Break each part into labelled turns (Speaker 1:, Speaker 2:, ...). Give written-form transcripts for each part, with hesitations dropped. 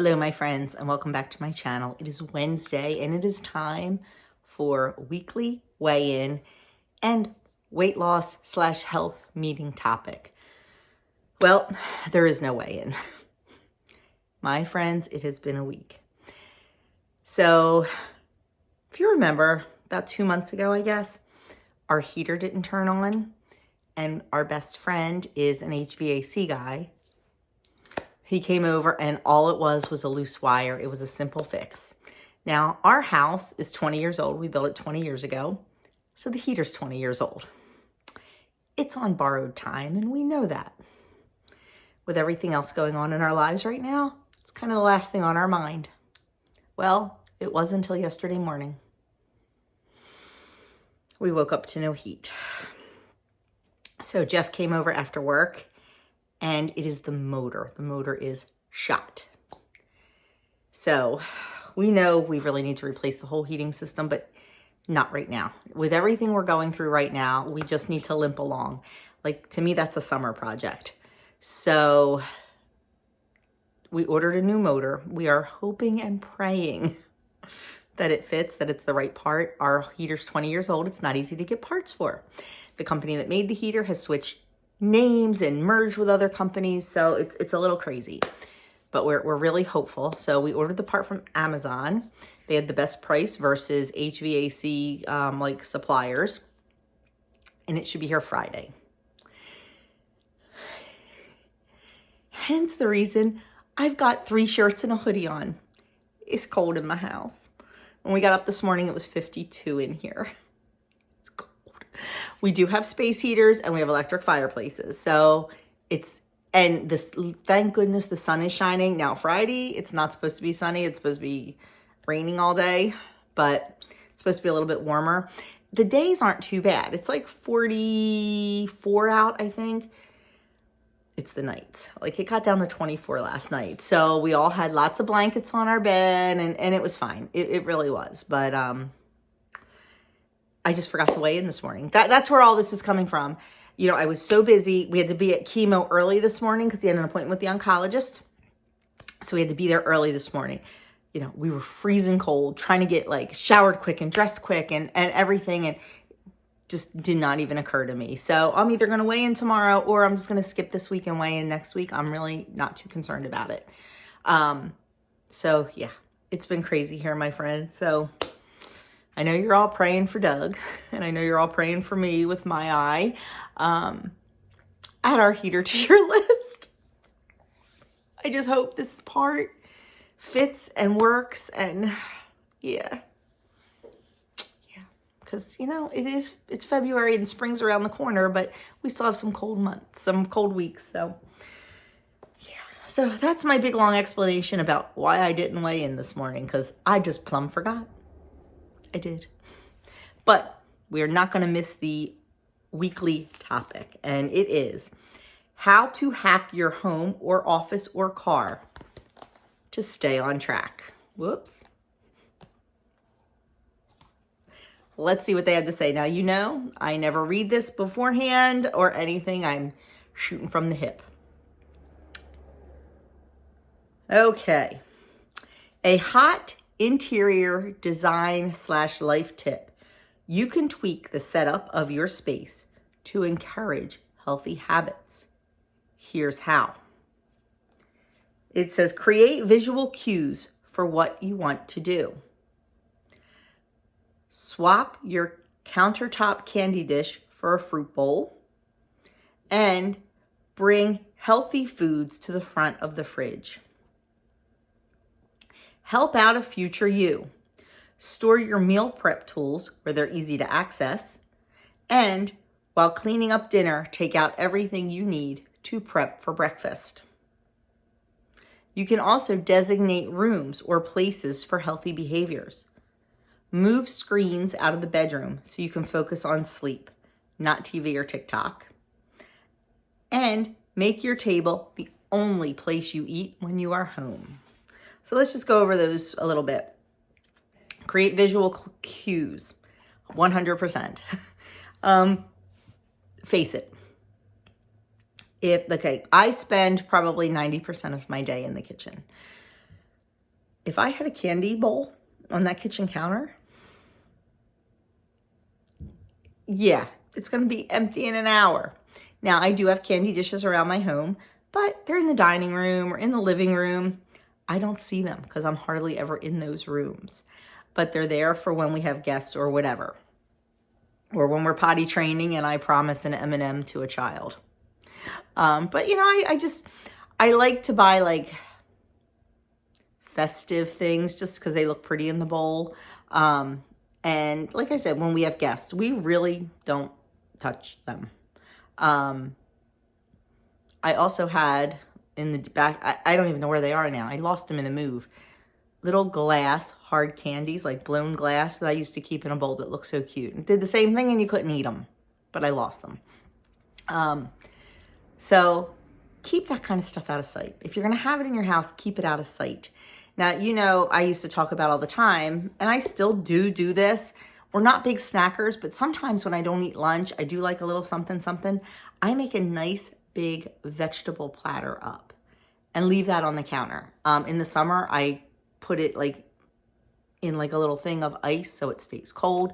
Speaker 1: Hello, my friends, and welcome back to my channel. It is Wednesday, and it is time for weekly weigh-in and weight loss / health meeting topic. Well, there is no weigh-in. My friends, it has been a week. So, if you remember, about 2 months ago, I guess, our heater didn't turn on, and our best friend is an HVAC guy. He came over and all it was a loose wire. It was a simple fix. Now, our house is 20 years old. We built it 20 years ago. So the heater's 20 years old. It's on borrowed time, and we know that. With everything else going on in our lives right now, it's kind of the last thing on our mind. Well, it was until yesterday morning. We woke up to no heat. So Jeff came over after work, and it is the motor. The motor is shot. So we know we really need to replace the whole heating system, but not right now. With everything we're going through right now, we just need to limp along. Like, to me, that's a summer project. So we ordered a new motor. We are hoping and praying that it fits, that it's the right part. Our heater's 20 years old. It's not easy to get parts for. The company that made the heater has switched names and merged with other companies, so it's a little crazy, but we're really hopeful. So we ordered the part from Amazon. They had the best price versus HVAC like suppliers, and it should be here Friday. Hence the reason I've got 3 shirts and a hoodie on. It's cold in my house. When we got up this morning, it was 52 in here. We do have space heaters and we have electric fireplaces. So thank goodness the sun is shining. Now Friday, it's not supposed to be sunny. It's supposed to be raining all day, but it's supposed to be a little bit warmer. The days aren't too bad. It's like 44 out, I think. It's the nights. Like, it got down to 24 last night. So we all had lots of blankets on our bed, and it was fine. It really was. But I just forgot to weigh in this morning. That's where all this is coming from. You know, I was so busy. We had to be at chemo early this morning because he had an appointment with the oncologist. So we had to be there early this morning. You know, we were freezing cold, trying to get like showered quick and dressed quick and everything. And just did not even occur to me. So I'm either going to weigh in tomorrow or I'm just going to skip this week and weigh in next week. I'm really not too concerned about it. So yeah, it's been crazy here, my friends. So I know you're all praying for Doug, and I know you're all praying for me with my eye. Add our heater to your list. I just hope this part fits and works, and yeah. Because, you know, it's February and spring's around the corner, but we still have some cold months, some cold weeks. So yeah, so that's my big long explanation about why I didn't weigh in this morning, because I just plumb forgot. I did. But we're not going to miss the weekly topic, and it is how to hack your home or office or car to stay on track. Whoops. Let's see what they have to say. Now, you know, I never read this beforehand or anything. I'm shooting from the hip. Okay. A hot interior design / life tip. You can tweak the setup of your space to encourage healthy habits. Here's how. It says create visual cues for what you want to do. Swap your countertop candy dish for a fruit bowl, and bring healthy foods to the front of the fridge. Help out a future you. Store your meal prep tools where they're easy to access, and while cleaning up dinner, take out everything you need to prep for breakfast. You can also designate rooms or places for healthy behaviors. Move screens out of the bedroom so you can focus on sleep, not TV or TikTok. And make your table the only place you eat when you are home. So let's just go over those a little bit. Create visual cues, 100%. Face it. I spend probably 90% of my day in the kitchen. if I had a candy bowl on that kitchen counter, yeah, it's going to be empty in an hour. Now, I do have candy dishes around my home, but they're in the dining room or in the living room. I don't see them because I'm hardly ever in those rooms. But they're there for when we have guests or whatever. Or when we're potty training and I promise an M&M to a child. But, you know, I like to buy like festive things just because they look pretty in the bowl. And like I said, when we have guests, we really don't touch them. I also had in the back, I don't even know where they are now. I lost them in the move. Little glass hard candies, like blown glass that I used to keep in a bowl that looked so cute. And did the same thing and you couldn't eat them, but I lost them. So keep that kind of stuff out of sight. If you're going to have it in your house, keep it out of sight. Now, you know, I used to talk about all the time, and I still do this. We're not big snackers, but sometimes when I don't eat lunch, I do like a little something, something. I make a nice big vegetable platter up and leave that on the counter. In the summer, I put it like in like a little thing of ice so it stays cold.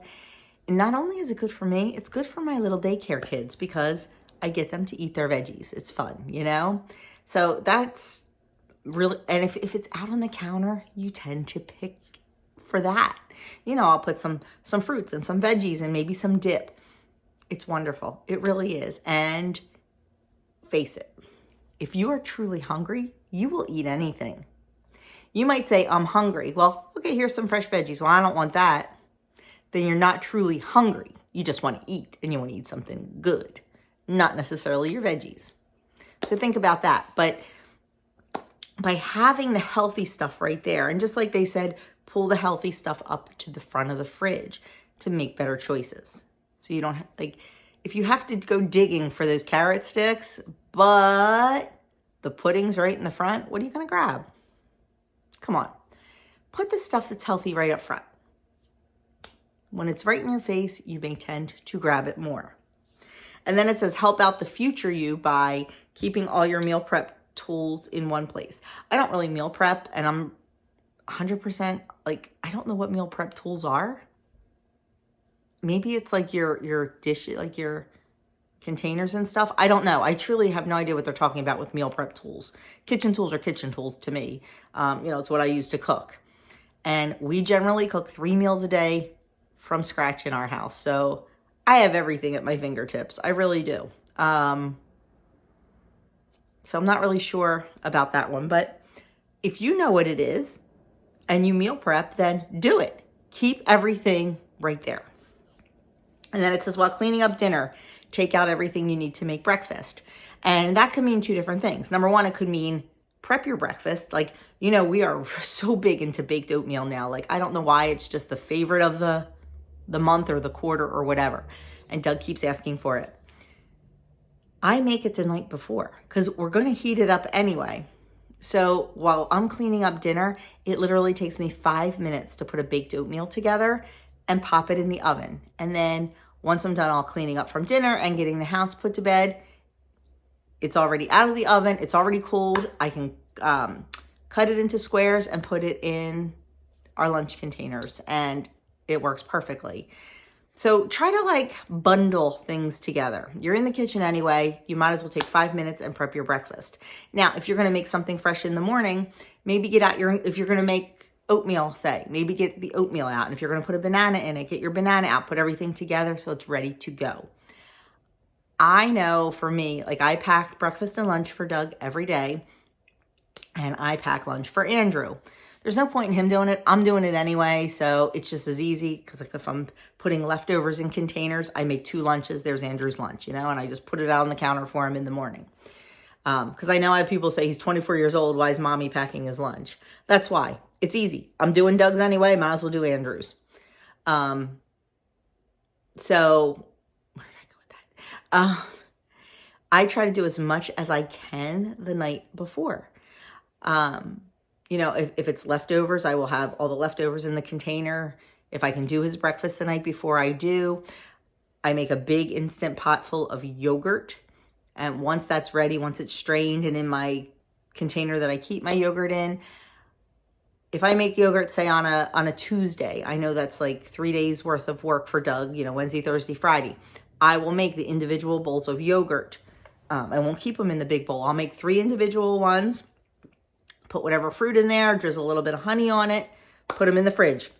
Speaker 1: And not only is it good for me, it's good for my little daycare kids because I get them to eat their veggies. It's fun, you know? So that's really, and if it's out on the counter, you tend to pick for that. You know, I'll put some fruits and some veggies and maybe some dip. It's wonderful. It really is. And face it, if you are truly hungry, you will eat anything. You might say, I'm hungry. Well, okay, here's some fresh veggies. Well, I don't want that. Then you're not truly hungry. You just want to eat, and you want to eat something good, not necessarily your veggies. So think about that. But by having the healthy stuff right there, and just like they said, pull the healthy stuff up to the front of the fridge to make better choices. So you don't like, if you have to go digging for those carrot sticks, but the pudding's right in the front, what are you going to grab? Come on. Put the stuff that's healthy right up front. When it's right in your face, you may tend to grab it more. And then it says, help out the future you by keeping all your meal prep tools in one place. I don't really meal prep, and I'm 100% like, I don't know what meal prep tools are. Maybe it's like your dish, like your containers and stuff. I don't know. I truly have no idea what they're talking about with meal prep tools. Kitchen tools are kitchen tools to me. You know, it's what I use to cook. And we generally cook 3 meals a day from scratch in our house. So I have everything at my fingertips. I really do. So I'm not really sure about that one. But if you know what it is and you meal prep, then do it. Keep everything right there. And then it says, while cleaning up dinner, take out everything you need to make breakfast. And that could mean 2 different things. Number one, it could mean prep your breakfast. Like, you know, we are so big into baked oatmeal now. Like, I don't know why, it's just the favorite of the month or the quarter or whatever. And Doug keeps asking for it. I make it the night before because we're going to heat it up anyway. So while I'm cleaning up dinner, it literally takes me 5 minutes to put a baked oatmeal together and pop it in the oven. And then once I'm done all cleaning up from dinner and getting the house put to bed, it's already out of the oven. It's already cooled. I can cut it into squares and put it in our lunch containers, and it works perfectly. So try to like bundle things together. You're in the kitchen anyway. You might as well take 5 minutes and prep your breakfast. Now, if you're going to make something fresh in the morning, maybe get out if you're going to make oatmeal, say, maybe get the oatmeal out. And if you're going to put a banana in it, get your banana out, put everything together so it's ready to go. I know for me, like I pack breakfast and lunch for Doug every day, and I pack lunch for Andrew. There's no point in him doing it. I'm doing it anyway, so it's just as easy because like if I'm putting leftovers in containers, I make 2 lunches. There's Andrew's lunch, you know, and I just put it out on the counter for him in the morning. Because I know I have people say he's 24 years old. Why is mommy packing his lunch? That's why. It's easy. I'm doing Doug's anyway. Might as well do Andrew's. So where did I go with that? I try to do as much as I can the night before. You know, if it's leftovers, I will have all the leftovers in the container. If I can do his breakfast the night before, I do. I make a big Instant Pot full of yogurt. And once that's ready, once it's strained and in my container that I keep my yogurt in, if I make yogurt, say on a Tuesday, I know that's like 3 days worth of work for Doug, Wednesday, Thursday, Friday. I will make the individual bowls of yogurt. I won't keep them in the big bowl. I'll make 3 individual ones, put whatever fruit in there, drizzle a little bit of honey on it, put them in the fridge.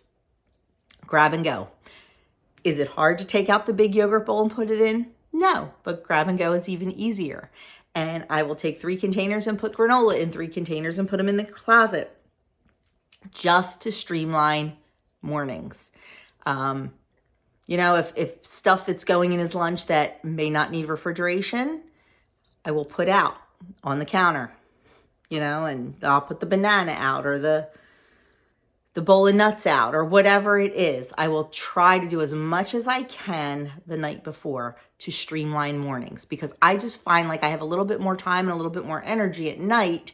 Speaker 1: Grab and go. Is it hard to take out the big yogurt bowl and put it in? No, but grab and go is even easier. And I will take 3 containers and put granola in 3 containers and put them in the closet, just to streamline mornings. If stuff that's going in his lunch that may not need refrigeration, I will put out on the counter, and I'll put the banana out or the bowl of nuts out or whatever it is. I will try to do as much as I can the night before to streamline mornings, because I just find like I have a little bit more time and a little bit more energy at night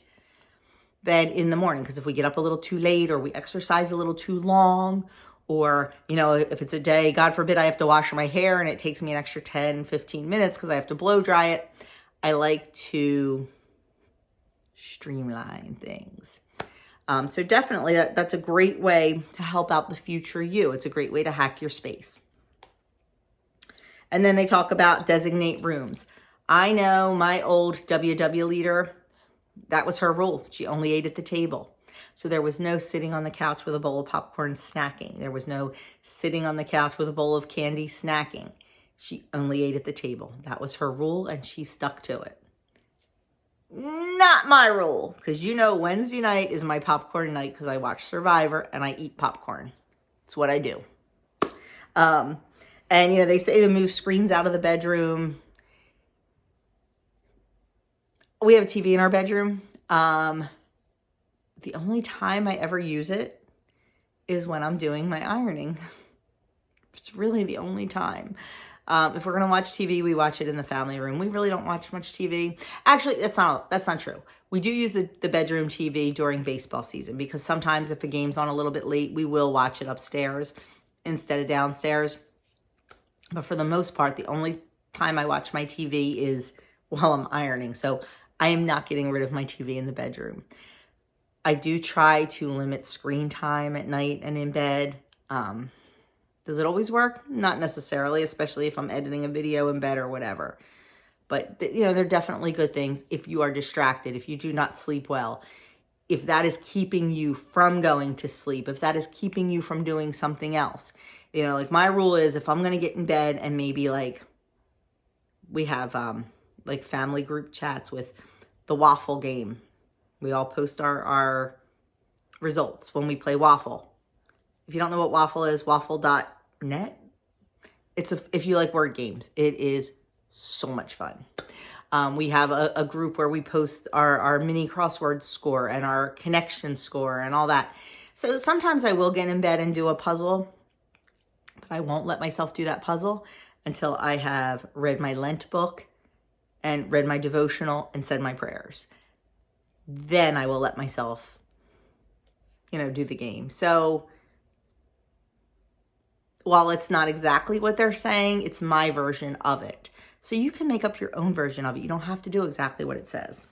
Speaker 1: than in the morning. Because if we get up a little too late or we exercise a little too long, or, if it's a day, God forbid, I have to wash my hair and it takes me an extra 10, 15 minutes because I have to blow dry it, I like to streamline things. So definitely that's a great way to help out the future you. It's a great way to hack your space. And then they talk about designate rooms. I know my old WW leader, that was her rule. She only ate at the table. So there was no sitting on the couch with a bowl of popcorn snacking. There was no sitting on the couch with a bowl of candy snacking. She only ate at the table. That was her rule, and she stuck to it. Not my rule, because Wednesday night is my popcorn night because I watch Survivor and I eat popcorn. It's what I do. And they say to move screens out of the bedroom. We have a TV in our bedroom. The only time I ever use it is when I'm doing my ironing. It's really the only time. If we're going to watch TV, we watch it in the family room. We really don't watch much TV. Actually, that's not true. We do use the bedroom TV during baseball season, because sometimes if the game's on a little bit late, we will watch it upstairs instead of downstairs. But for the most part, the only time I watch my TV is while I'm ironing. So I am not getting rid of my TV in the bedroom. I do try to limit screen time at night and in bed. Does it always work? Not necessarily, especially if I'm editing a video in bed or whatever. But, they're definitely good things if you are distracted, if you do not sleep well, if that is keeping you from going to sleep, if that is keeping you from doing something else. Like my rule is, if I'm going to get in bed and maybe we have family group chats with the waffle game. We all post our results when we play waffle. If you don't know what waffle is, waffle.net. If you like word games, it is so much fun. We have a group where we post our mini crossword score and our connection score and all that. So sometimes I will get in bed and do a puzzle, but I won't let myself do that puzzle until I have read my Lent book and read my devotional and said my prayers. Then I will let myself, do the game. So while it's not exactly what they're saying, it's my version of it. So you can make up your own version of it. You don't have to do exactly what it says.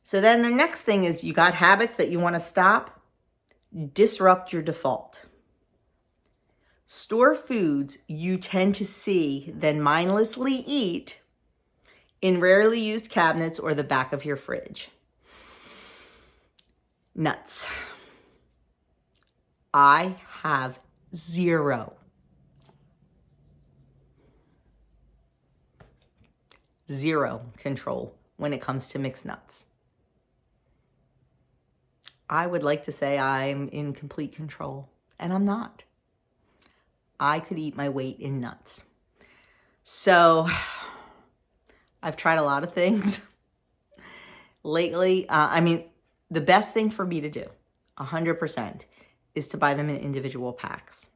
Speaker 1: So then the next thing is, you got habits that you want to stop. Disrupt your default. Store foods you tend to see, then mindlessly eat in rarely used cabinets or the back of your fridge. Nuts. I have zero control when it comes to mixed nuts. I would like to say I'm in complete control, and I'm not. I could eat my weight in nuts. So I've tried a lot of things lately. The best thing for me to do, 100%, is to buy them in individual packs.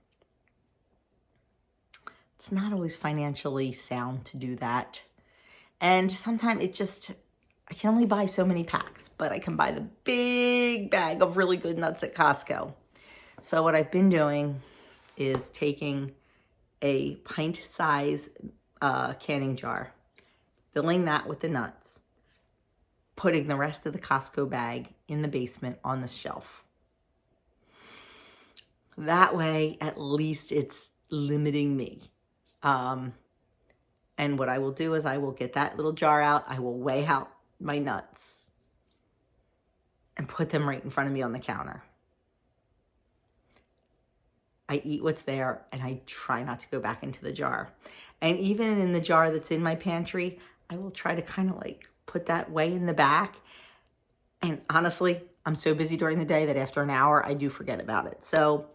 Speaker 1: It's not always financially sound to do that. And sometimes I can only buy so many packs, but I can buy the big bag of really good nuts at Costco. So what I've been doing is taking a pint-size canning jar, filling that with the nuts, putting the rest of the Costco bag in the basement on the shelf. That way, at least it's limiting me. And what I will do is I will get that little jar out. I will weigh out my nuts and put them right in front of me on the counter. I eat what's there and I try not to go back into the jar. And even in the jar that's in my pantry, I will try to kind of like put that way in the back. And honestly, I'm so busy during the day that after an hour, I do forget about it. So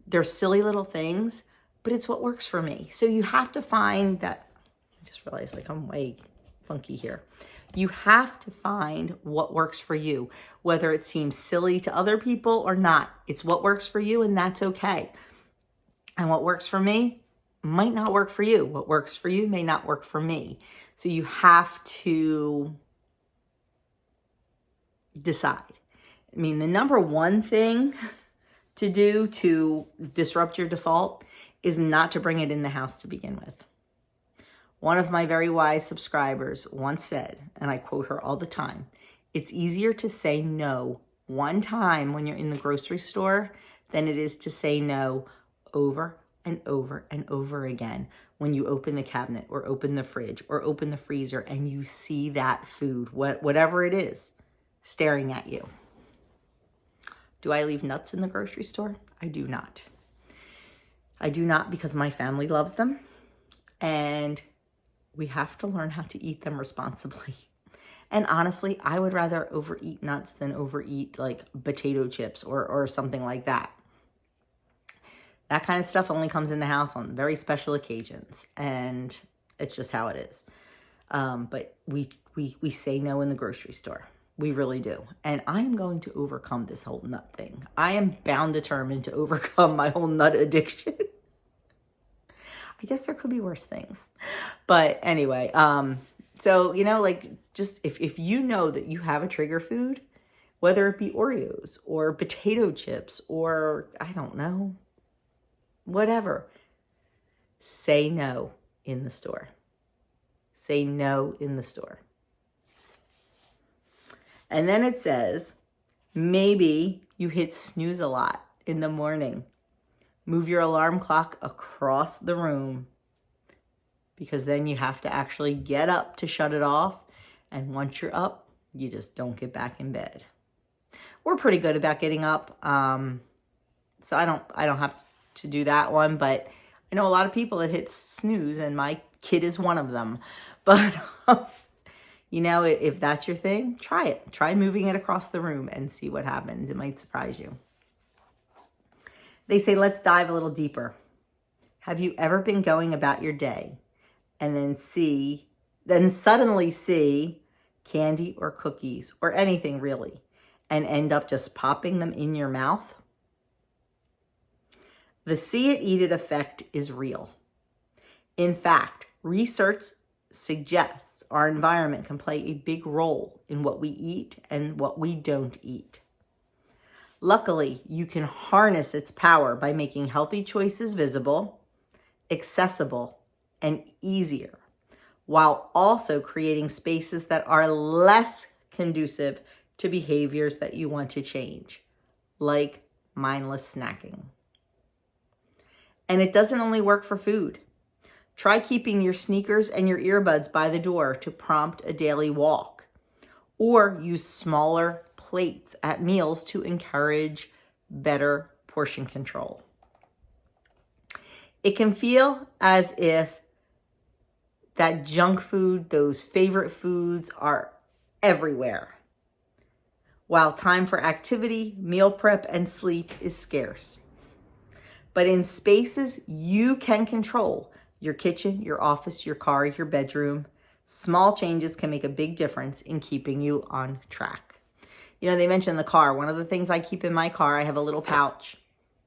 Speaker 1: they're silly little things, but it's what works for me. So you have to find that. I just realized like I'm way funky here. You have to find what works for you, whether it seems silly to other people or not. It's what works for you, and that's okay. And what works for me might not work for you. What works for you may not work for me. So you have to decide. I mean, the number one thing to do to disrupt your default is not to bring it in the house to begin with. One of my very wise subscribers once said, and I quote her all the time, it's easier to say no one time when you're in the grocery store than it is to say no over and over and over again when you open the cabinet or open the fridge or open the freezer and you see that food, whatever it is, staring at you. Do I leave nuts in the grocery store? I do not. I do not because my family loves them and we have to learn how to eat them responsibly. And honestly, I would rather overeat nuts than overeat like potato chips or something like that. That kind of stuff only comes in the house on very special occasions, and it's just how it is. But we say no in the grocery store. We really do. And I am going to overcome this whole nut thing. I am bound determined to overcome my whole nut addiction. I guess there could be worse things. But anyway, so, you know, like just if you know that you have a trigger food, whether it be Oreos or potato chips or I don't know, whatever, say no in the store. Say no in the store. And then it says, maybe you hit snooze a lot in the morning. Move your alarm clock across the room because then you have to actually get up to shut it off. And once you're up, you just don't get back in bed. We're pretty good about getting up. So I don't have to do that one, but I know a lot of people that hit snooze and my kid is one of them. But you know, if that's your thing, try it. Try moving it across the room and see what happens. It might surprise you. They say, let's dive a little deeper. Have you ever been going about your day and then suddenly see candy or cookies or anything really and end up just popping them in your mouth? The see it, eat it effect is real. In fact, research suggests our environment can play a big role in what we eat and what we don't eat. Luckily, you can harness its power by making healthy choices visible, accessible, and easier, while also creating spaces that are less conducive to behaviors that you want to change, like mindless snacking. And it doesn't only work for food. Try keeping your sneakers and your earbuds by the door to prompt a daily walk, or use smaller plates at meals to encourage better portion control. It can feel as if that junk food, those favorite foods are everywhere, while time for activity, meal prep, and sleep is scarce. But in spaces you can control, your kitchen, your office, your car, your bedroom, small changes can make a big difference in keeping you on track. You know, they mentioned the car. One of the things I keep in my car, I have a little pouch,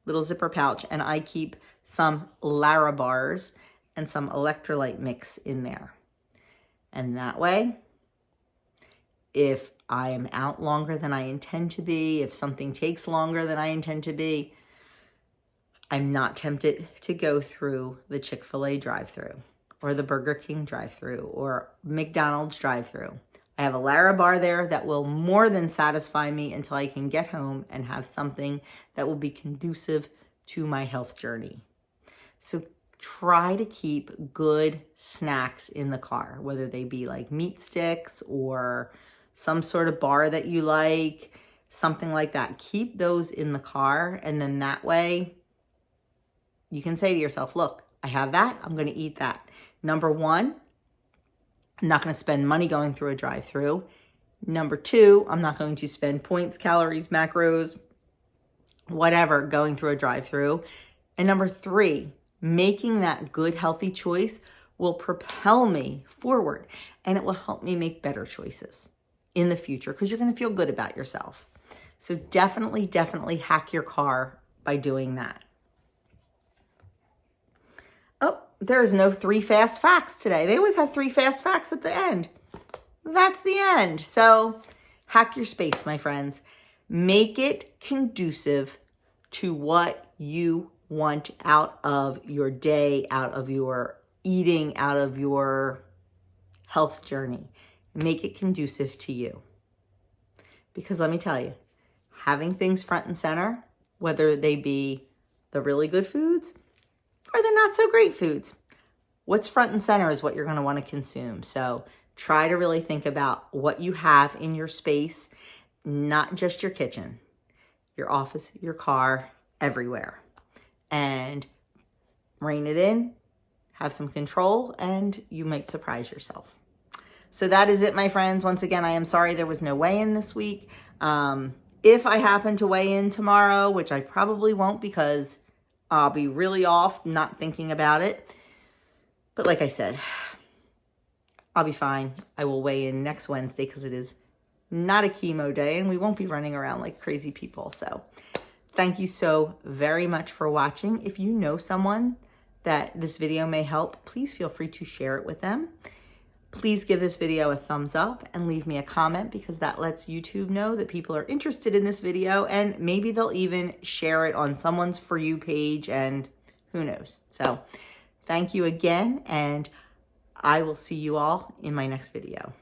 Speaker 1: little zipper pouch, and I keep some Lara bars and some electrolyte mix in there. And that way, if I am out longer than I intend to be, if something takes longer than I intend to be, I'm not tempted to go through the Chick-fil-A drive-thru or the Burger King drive-thru or McDonald's drive-thru. I have a Lara bar there that will more than satisfy me until I can get home and have something that will be conducive to my health journey. So try to keep good snacks in the car, whether they be like meat sticks or some sort of bar that you like, something like that. Keep those in the car, and then that way you can say to yourself, look, I have that, I'm going to eat that. Number one, I'm not going to spend money going through a drive-through. Number two, I'm not going to spend points, calories, macros, whatever, going through a drive-through. And number three, making that good, healthy choice will propel me forward, and it will help me make better choices in the future because you're going to feel good about yourself. So definitely, definitely hack your car by doing that. Oh, there is no 3 fast facts today. They always have 3 fast facts at the end. That's the end. So hack your space, my friends. Make it conducive to what you want out of your day, out of your eating, out of your health journey. Make it conducive to you. Because let me tell you, having things front and center, whether they be the really good foods or the not so great foods, what's front and center is what you're going to want to consume. So try to really think about what you have in your space, not just your kitchen, your office, your car, everywhere. And rein it in, have some control, and you might surprise yourself. So that is it, my friends. Once again, I am sorry there was no weigh-in this week. If I happen to weigh in tomorrow, which I probably won't because I'll be really off, not thinking about it. But like I said, I'll be fine. I will weigh in next Wednesday because it is not a chemo day and we won't be running around like crazy people. So thank you so very much for watching. If you know someone that this video may help, please feel free to share it with them. Please give this video a thumbs up and leave me a comment because that lets YouTube know that people are interested in this video, and maybe they'll even share it on someone's For You page, and who knows. So thank you again, and I will see you all in my next video.